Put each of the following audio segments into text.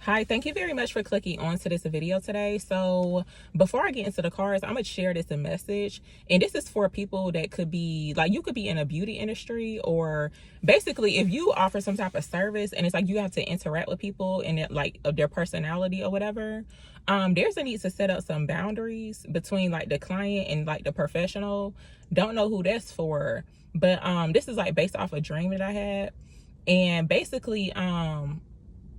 Hi, thank you very much for clicking onto this video today. So before I get into the cards, I'm gonna share this a message, and this is for people that could be like, you could be in a beauty industry, or basically if you offer some type of service and it's like you have to interact with people and it, like of their personality or whatever. There's a need to set up some boundaries between like the client and like the professional. Don't know who that's for, but this is like based off a dream that I had. And basically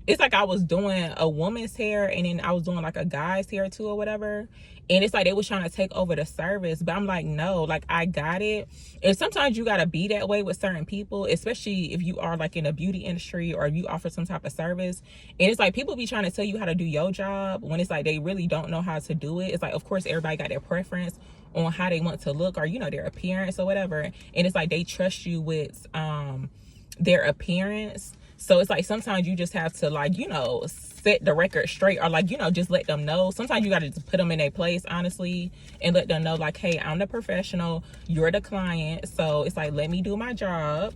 it's like I was doing a woman's hair and then I was doing like a guy's hair too or whatever, and it's like they was trying to take over the service, but I'm like, no, like I got it. And sometimes you got to be that way with certain people, especially if you are like in a beauty industry or if you offer some type of service. And it's like people be trying to tell you how to do your job when it's like they really don't know how to do it. It's like, of course everybody got their preference on how they want to look, or you know, their appearance or whatever, and it's like they trust you with their appearance. So it's like sometimes you just have to, like, you know, set the record straight, or like, you know, just let them know. Sometimes you got to just put them in their place, honestly, and let them know like, hey, I'm the professional, you're the client. So it's like, let me do my job.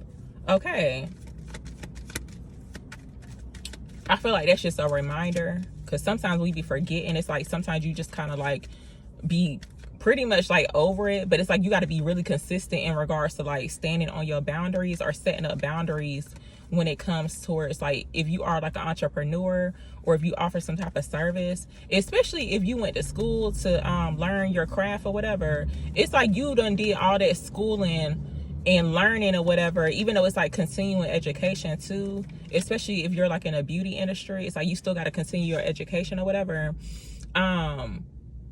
Okay. I feel like that's just a reminder, because sometimes we be forgetting. It's like sometimes you just kind of like be pretty much like over it, but it's like you got to be really consistent in regards to like standing on your boundaries or setting up boundaries when it comes towards like if you are like an entrepreneur or if you offer some type of service, especially if you went to school to learn your craft or whatever. It's like you done did all that schooling and learning or whatever, even though it's like continuing education too, especially if you're like in a beauty industry. It's like you still got to continue your education or whatever.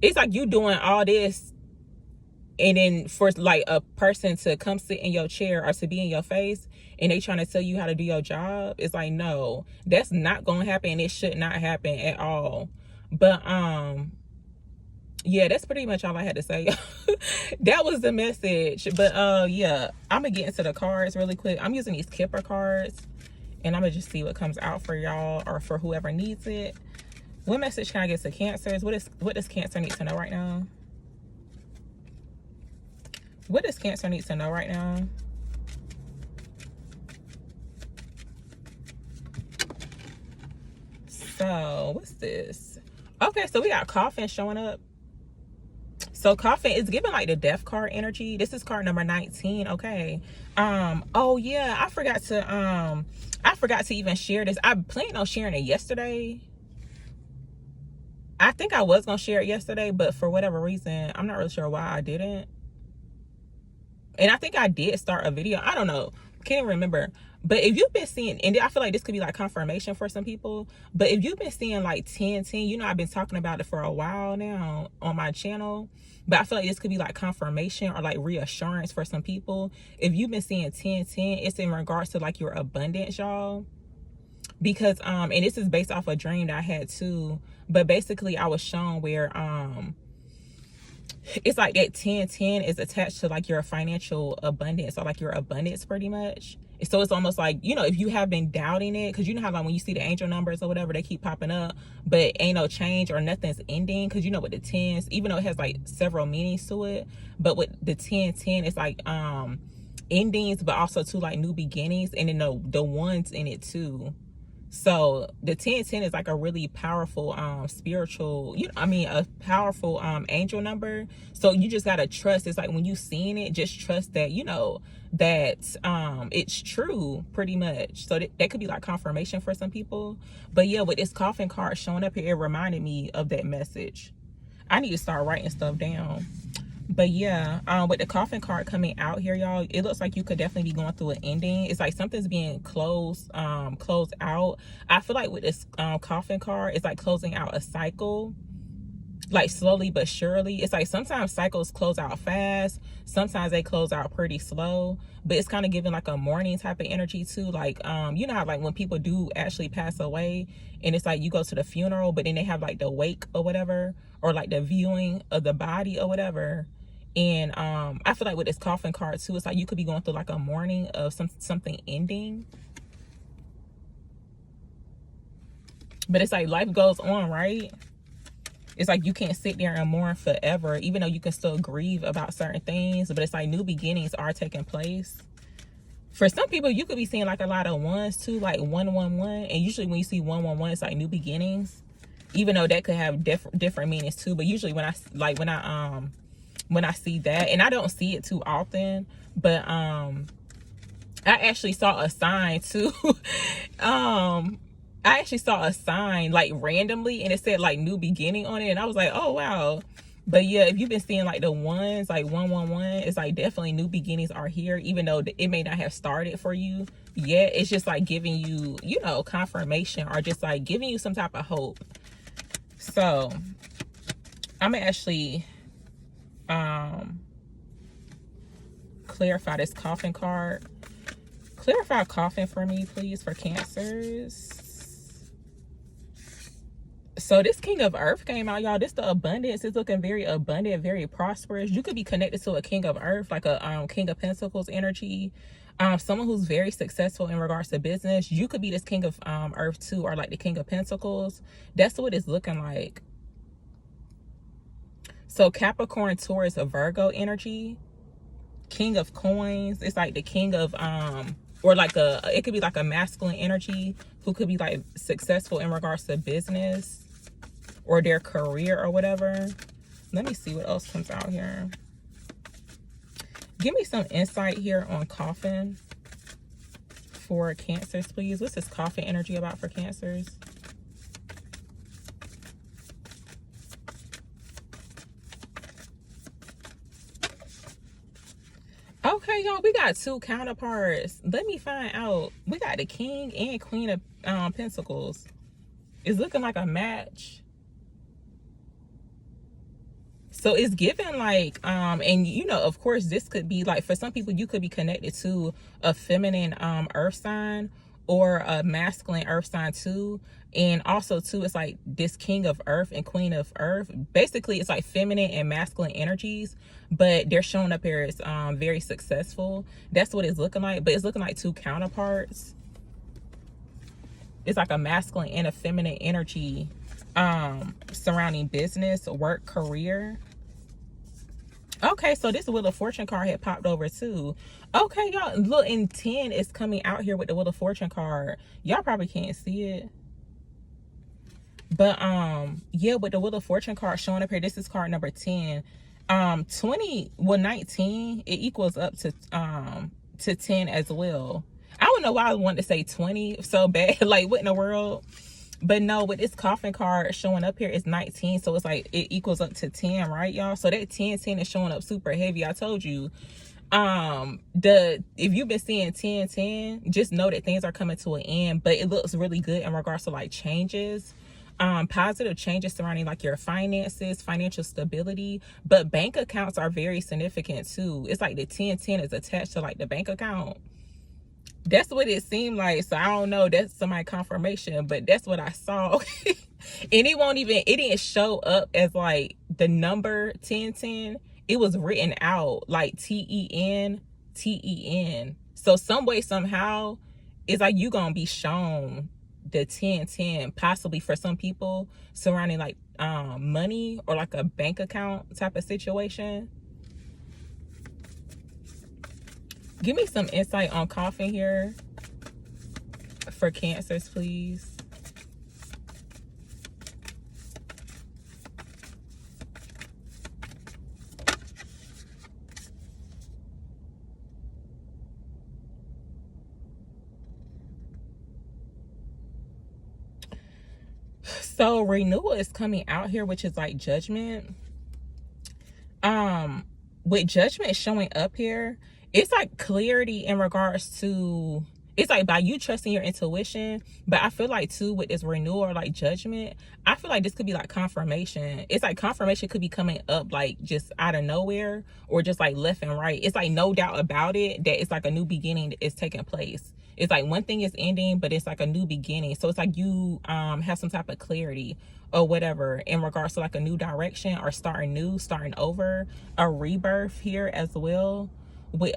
It's like you doing all this, and then for like a person to come sit in your chair or to be in your face and they trying to tell you how to do your job, it's like, no, that's not gonna happen. It should not happen at all. But yeah, that's pretty much all I had to say. That was the message. But yeah, I'm gonna get into the cards really quick. I'm using these Kipper cards, and I'm gonna just see what comes out for y'all or for whoever needs it. What message can I get to Cancers? What does Cancer need to know right now? What does Cancer need to know right now? So what's this? Okay, so we got Coffin showing up. So Coffin is giving like the death card energy. This is card number 19. Okay. Oh yeah, I forgot to even share this. I planned on sharing it yesterday. I think I was gonna share it yesterday, but for whatever reason, I'm not really sure why I didn't. And I think I did start a video. I don't know. Can't even remember. But if you've been seeing, and I feel like this could be like confirmation for some people, but if you've been seeing like 10-10, you know, I've been talking about it for a while now on my channel, but I feel like this could be like confirmation or like reassurance for some people. If you've been seeing 10-10, it's in regards to like your abundance, y'all. Because and this is based off a dream that I had too, but basically I was shown where it's like that 10-10 is attached to like your financial abundance, or like your abundance pretty much. So it's almost like, you know, if you have been doubting it, because you know how like when you see the angel numbers or whatever, they keep popping up, but ain't no change or nothing's ending. Because you know with the 10s, even though it has like several meanings to it, but with the 10-10, it's like endings, but also too like new beginnings, and then the ones in it too. So the 10-10 is like a really powerful spiritual, you know, I mean a powerful angel number. So you just gotta trust. It's like when you seeing it, just trust that, you know, that it's true pretty much. So that could be like confirmation for some people. But yeah, with this Coffin card showing up here, it reminded me of that message. I need to start writing stuff down. But yeah, with the Coffin card coming out here, y'all, it looks like you could definitely be going through an ending. It's like something's being closed out. I feel like with this Coffin card, it's like closing out a cycle, like slowly but surely. It's like sometimes cycles close out fast, sometimes they close out pretty slow, but it's kind of giving like a mourning type of energy too. Like you know how like when people do actually pass away, and it's like you go to the funeral, but then they have like the wake or whatever, or like the viewing of the body or whatever. And I feel like with this Coffin card too, it's like you could be going through like a mourning of something ending. But it's like life goes on, right? It's like you can't sit there and mourn forever, even though you can still grieve about certain things. But it's like new beginnings are taking place. For some people, you could be seeing like a lot of ones too, like 111. And usually when you see 111, it's like new beginnings. Even though that could have different meanings too. But usually when I see that, and I don't see it too often, but I actually saw a sign too. I actually saw a sign like randomly, and it said like new beginning on it, and I was like, oh wow. But yeah, if you've been seeing like the ones, like 111, it's like definitely new beginnings are here, even though it may not have started for you yet. It's just like giving you, you know, confirmation, or just like giving you some type of hope. So I'm gonna actually clarify this Coffin card. Clarify Coffin for me, please, for Cancers. So this King of Earth came out, y'all. This the abundance. It's looking very abundant, very prosperous. You could be connected to a King of Earth, like a King of Pentacles energy. Someone who's very successful in regards to business. You could be this King of Earth too, or like the King of Pentacles. That's what it's looking like. So Capricorn, Taurus, a Virgo energy. King of Coins. It's like the King of or like it could be like a masculine energy who could be like successful in regards to business or their career or whatever. Let me see what else comes out here. Give me some insight here on Coffin for Cancers, please. What's this Coffin energy about for Cancers? Okay, y'all, we got two counterparts. Let me find out. We got the King and Queen of Pentacles. It's looking like a match. So it's given like, and you know, of course, this could be like, for some people, you could be connected to a feminine earth sign or a masculine earth sign too. And also too, it's like this King of Earth and Queen of Earth. Basically, it's like feminine and masculine energies, but they're showing up here as very successful. That's what it's looking like. But it's looking like two counterparts. It's like a masculine and a feminine energy surrounding business, work, career. Okay, so this Wheel of Fortune card had popped over too. Okay, y'all, look, and 10 is coming out here with the Wheel of Fortune card. Y'all probably can't see it. But yeah, with the Wheel of Fortune card showing up here, this is card number 10. 20, well, 19, it equals up to 10 as well. I don't know why I wanted to say 20 so bad. Like, what in the world? But no, with this Coffin card showing up here, it's 19. So it's like it equals up to 10, right, y'all? So that 10 is showing up super heavy. I told you. If you've been seeing 10, just know that things are coming to an end. But it looks really good in regards to like changes. Positive changes surrounding like your finances, financial stability, but bank accounts are very significant too. It's like the 10 is attached to like the bank account. That's what it seemed like. So I don't know, that's somebody's confirmation, but that's what I saw. And it didn't show up as like the number 10. It was written out like TEN. So some way, somehow, it's like you gonna be shown the 10, possibly for some people surrounding like money or like a bank account type of situation. Give me some insight on Coffin here for Cancers, please. So renewal is coming out here, which is like judgment. With judgment showing up here, it's like clarity in regards to, it's like by you trusting your intuition. But I feel like too, with this renewal or like judgment, I feel like this could be like confirmation. It's like confirmation could be coming up like just out of nowhere, or just like left and right. It's like no doubt about it that it's like a new beginning that is taking place. It's like one thing is ending, but it's like a new beginning. So it's like you have some type of clarity or whatever in regards to like a new direction or starting new, starting over, a rebirth here as well with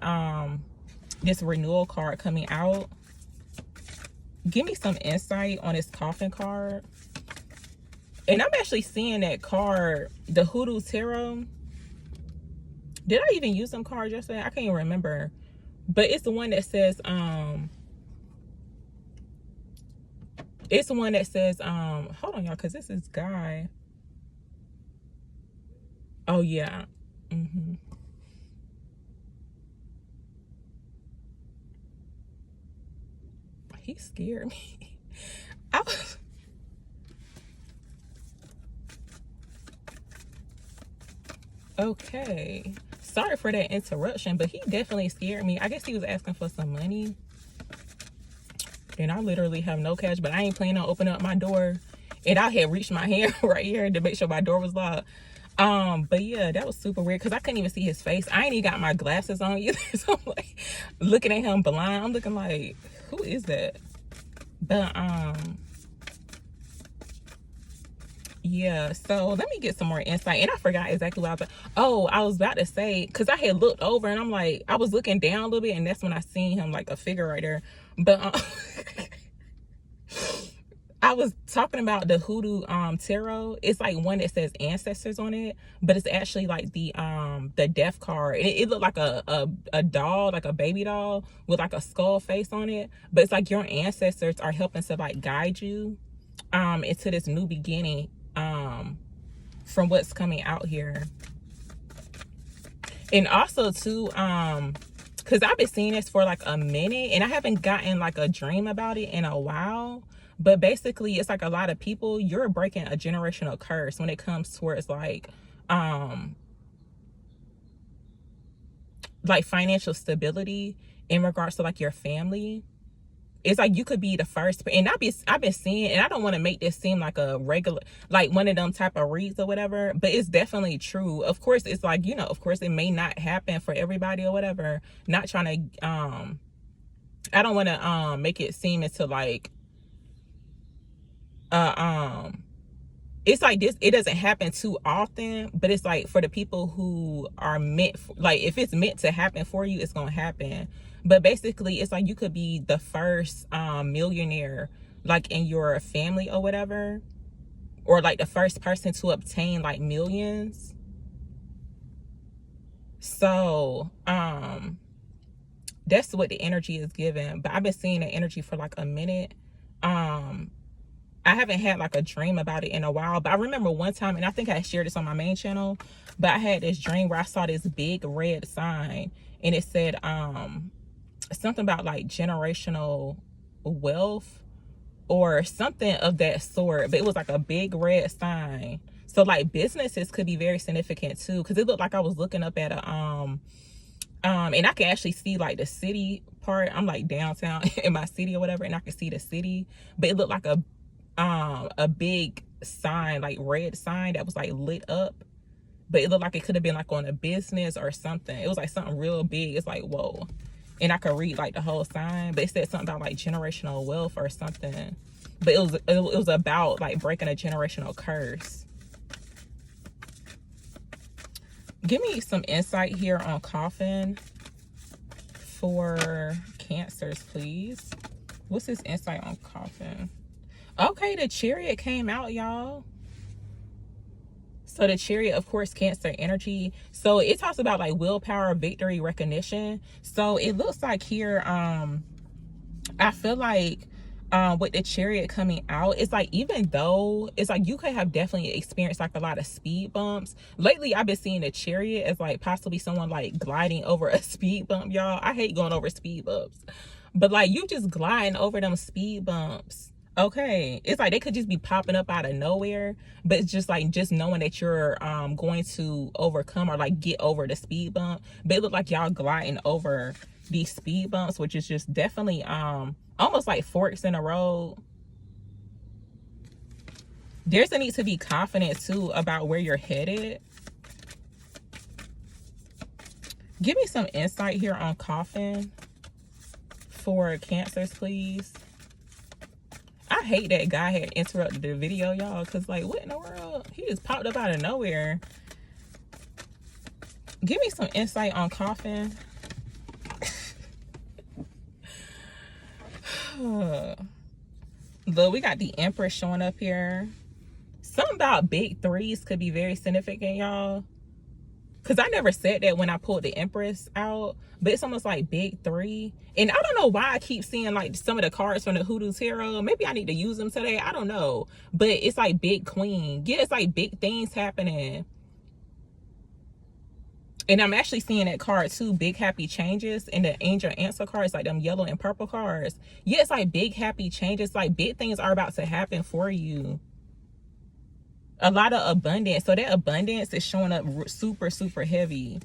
this renewal card coming out. Give me some insight on this Coffin card. And I'm actually seeing that card, the Hoodoo Tarot. Did I even use some cards yesterday? I can't even remember. But it's the one that says it's the one that says hold on y'all, because this is guy. Oh yeah. He scared me. I was, okay, sorry for that interruption, but he definitely scared me. I guess he was asking for some money, and I literally have no cash, but I ain't planning on opening up my door, and I had reached my hand right here to make sure my door was locked. But yeah, that was super weird because I couldn't even see his face. I ain't even got my glasses on either. So I'm like looking at him blind. I'm looking like, who is that? But yeah, so let me get some more insight. And I forgot exactly what I was. Oh, I was about to say, because I had looked over and I'm like, I was looking down a little bit, and that's when I seen him, like a figure right there. But I was talking about the hoodoo tarot. It's like one that says ancestors on it, but it's actually like the death card. It looked like a doll, like a baby doll with like a skull face on it. But it's like your ancestors are helping to like guide you into this new beginning from what's coming out here. And also too, because I've been seeing this for like a minute and I haven't gotten like a dream about it in a while. But basically it's like a lot of people, you're breaking a generational curse when it comes towards like financial stability in regards to like your family. It's like you could be the first, and I've been seeing, and I don't want to make this seem like a regular, like one of them type of reads or whatever, but it's definitely true. Of course, it's like, you know, of course it may not happen for everybody or whatever. Not trying to, I don't want to make it seem into like, it's like this, it doesn't happen too often, but it's like for the people who are meant for, like if it's meant to happen for you, it's gonna happen. But basically it's like you could be the first millionaire like in your family or whatever, or like the first person to obtain like millions. So that's what the energy is given. But I've been seeing the energy for like a minute. I haven't had like a dream about it in a while, but I remember one time, and I think I shared this on my main channel, but I had this dream where I saw this big red sign, and it said something about like generational wealth or something of that sort, but it was like a big red sign. So like businesses could be very significant too, because it looked like I was looking up at a and I can actually see like the city part. I'm like downtown in my city or whatever, and I can see the city, but it looked like a big sign, like red sign that was like lit up, but it looked like it could have been like on a business or something. It was like something real big. It's like, whoa. And I could read like the whole sign, but it said something about like generational wealth or something, but it was about like breaking a generational curse. Give me some insight here on Coffin for Cancers, please. What's this insight on Coffin? Okay, the Chariot came out, y'all. So the Chariot, of course, Cancer energy. So it talks about like willpower, victory, recognition. So it looks like here, I feel like with the Chariot coming out, it's like, even though it's like you could have definitely experienced like a lot of speed bumps lately, I've been seeing the Chariot as like possibly someone like gliding over a speed bump. Y'all, I hate going over speed bumps, but like you just gliding over them speed bumps. Okay, it's like they could just be popping up out of nowhere, but it's just like just knowing that you're going to overcome or like get over the speed bump. But it look like y'all gliding over these speed bumps, which is just definitely almost like forks in a road. There's a need to be confident too about where you're headed. Give me some insight here on Coffin for Cancers, please. I hate that guy had interrupted the video, y'all, because like, what in the world? He just popped up out of nowhere. Give me some insight on Coffin. Look, we got the Empress showing up here. Something about big threes could be very significant, y'all. because I never said that when I pulled the Empress out, but it's almost like big 3. And I don't know why I keep seeing like some of the cards from the Hoodoo Tarot. Maybe I need to use them today. I don't know. But it's like big Queen. Yeah, it's like big things happening. And I'm actually seeing that card too, big happy changes. And the Angel Answer cards, like them yellow and purple cards. Yeah, it's like big happy changes. Like big things are about to happen for you. A lot of abundance. So that abundance is showing up super, super heavy.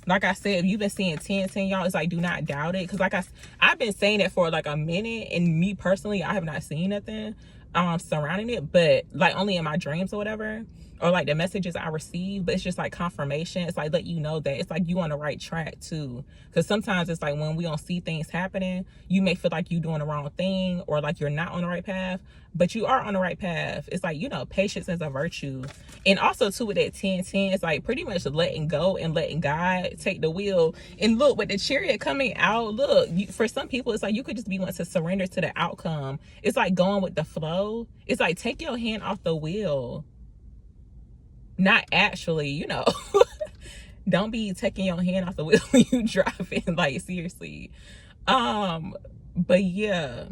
Like I said, if you've been seeing 10, y'all, it's like, do not doubt it. Because like I've been saying that for like a minute. And me personally, I have not seen nothing surrounding it. But like only in my dreams or whatever. Or like the messages I receive. But it's just like confirmation. It's like let you know that it's like you on the right track too. Because sometimes it's like when we don't see things happening, you may feel like you're doing the wrong thing. Or like you're not on the right path. But you are on the right path. It's like, you know, patience is a virtue. And also too with that 10, it's like pretty much letting go and letting God take the wheel. And look, with the Chariot coming out, look, for some people, it's like you could just be wanting to surrender to the outcome. It's like going with the flow. It's like take your hand off the wheel. Not actually, you know. Don't be taking your hand off the wheel when you driving. Like, seriously. But yeah.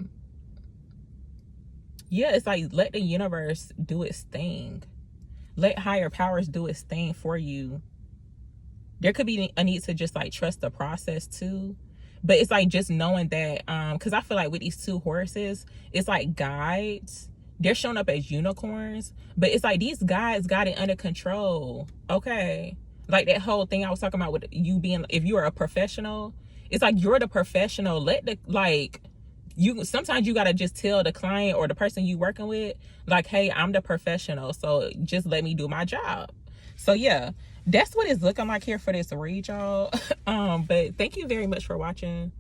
Yeah, it's like let the universe do its thing. Let higher powers do its thing for you. There could be a need to just like trust the process too. But it's like just knowing that, because I feel like with these 2 horses, it's like guides. They're showing up as unicorns. But it's like these guides got it under control. Okay. Like that whole thing I was talking about with you being, if you are a professional, it's like you're the professional. Let the, like, sometimes you got to just tell the client or the person you working with, like, hey, I'm the professional, so just let me do my job. So yeah, that's what it's looking like here for this read, y'all. But thank you very much for watching.